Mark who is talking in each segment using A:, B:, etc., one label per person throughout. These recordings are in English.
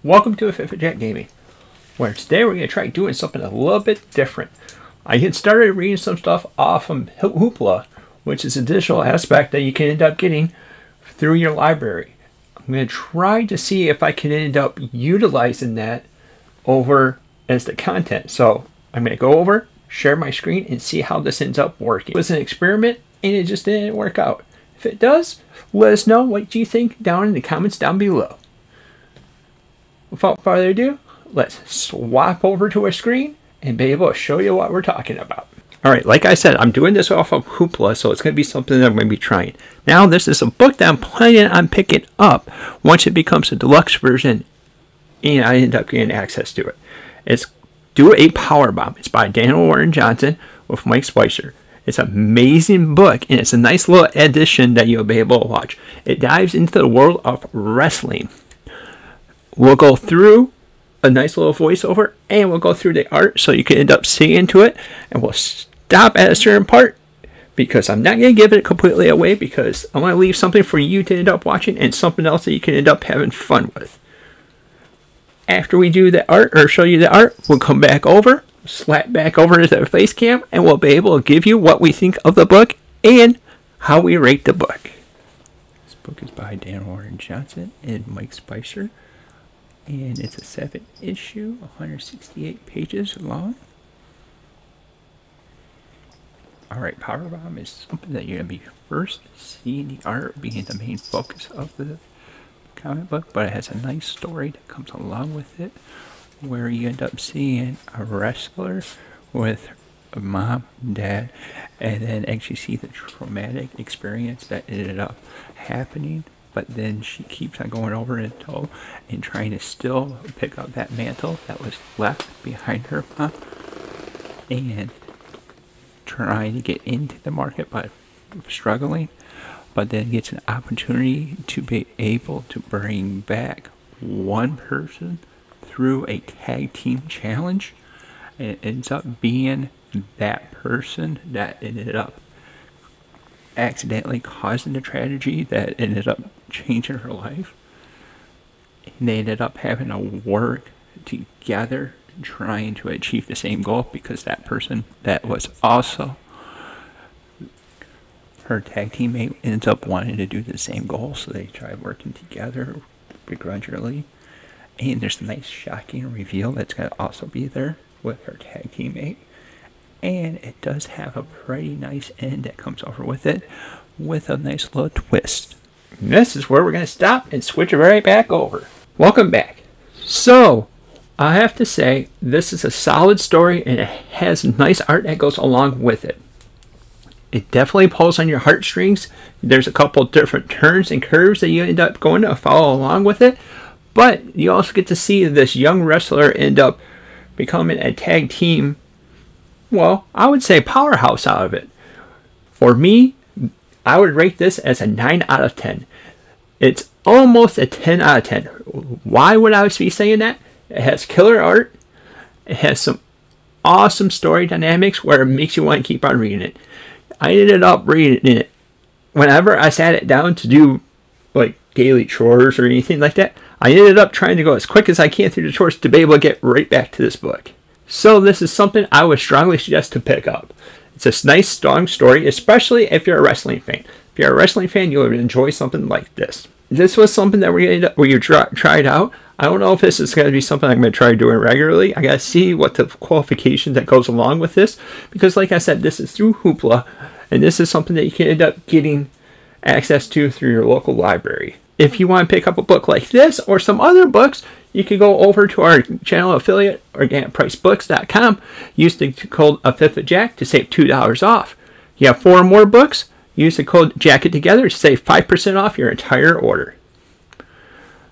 A: Welcome to Fifth Jet Gaming, where today we're going to try doing something a little bit different. I had started reading some stuff off from Hoopla, which is an additional aspect that you can end up getting through your library. I'm going to try to see if I can end up utilizing that over as the content. So I'm going to go over, share my screen, and see how this ends up working. It was an experiment and it just didn't work out. If it does, let us know what you think down in the comments down below. Without further ado, let's swap over to our screen and be able to show you what we're talking about. Alright, like I said, I'm doing this off of Hoopla, so it's going to be something that I'm going to be trying. Now, this is a book that I'm planning on picking up once it becomes a deluxe version and I end up getting access to it. It's Do a Powerbomb. It's by Daniel Warren Johnson with Mike Spicer. It's an amazing book, and it's a nice little addition that you'll be able to watch. It dives into the world of wrestling. We'll go through a nice little voiceover, and we'll go through the art so you can end up seeing into it, and we'll stop at a certain part because I'm not going to give it completely away because I want to leave something for you to end up watching and something else that you can end up having fun with. After we do the art or show you the art, we'll come back over, slap back over to the face cam, and we'll be able to give you what we think of the book and how we rate the book. This book is by Dan Warren Johnson and Mike Spicer. And it's a 7-issue, 168 pages long. Alright, Powerbomb is something that you're going to be first seeing the art being the main focus of the comic book, but it has a nice story that comes along with it, where you end up seeing a wrestler with a mom and dad, and then actually see the traumatic experience that ended up happening. But then she keeps on going over in tow and trying to still pick up that mantle that was left behind her mom and trying to get into the market but struggling, but then gets an opportunity to be able to bring back one person through a tag team challenge, and it ends up being that person that ended up accidentally causing the tragedy that ended up changing her life. And they ended up having to work together trying to achieve the same goal because that person that was also her tag teammate ends up wanting to do the same goal, so they try working together begrudgingly. And there's a nice shocking reveal that's going to also be there with her tag teammate. And it does have a pretty nice end that comes over with it, with a nice little twist. And this is where we're going to stop and switch it right back over. Welcome back. So, I have to say, this is a solid story, and it has nice art that goes along with it. It definitely pulls on your heartstrings. There's a couple different turns and curves that you end up going to follow along with it. But you also get to see this young wrestler end up becoming a tag team, well, I would say powerhouse out of it. For me, I would rate this as a 9 out of 10. It's almost a 10 out of 10. Why would I be saying that? It has killer art. It has some awesome story dynamics where it makes you want to keep on reading it. I ended up reading it whenever I sat it down to do like daily chores or anything like that. I ended up trying to go as quick as I can through the chores to be able to get right back to this book. So this is something I would strongly suggest to pick up. It's a nice, strong story, especially if you're a wrestling fan. If you're a wrestling fan, you'll enjoy something like this. This was something that we tried out. I don't know if this is going to be something I'm going to try doing regularly. I got to see what the qualifications that goes along with this, because like I said, this is through Hoopla, and this is something that you can end up getting access to through your local library. If you want to pick up a book like this or some other books, you can go over to our channel affiliate, organicpricebooks.com. Use the code FIFTHJack to save $2 off. You have 4 more books. Use the code JACKITTOGETHER to save 5% off your entire order.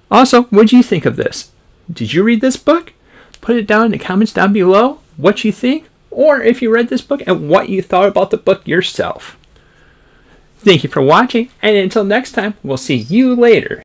A: Also, what do you think of this? Did you read this book? Put it down in the comments down below what you think, or if you read this book and what you thought about the book yourself. Thank you for watching, and until next time, we'll see you later.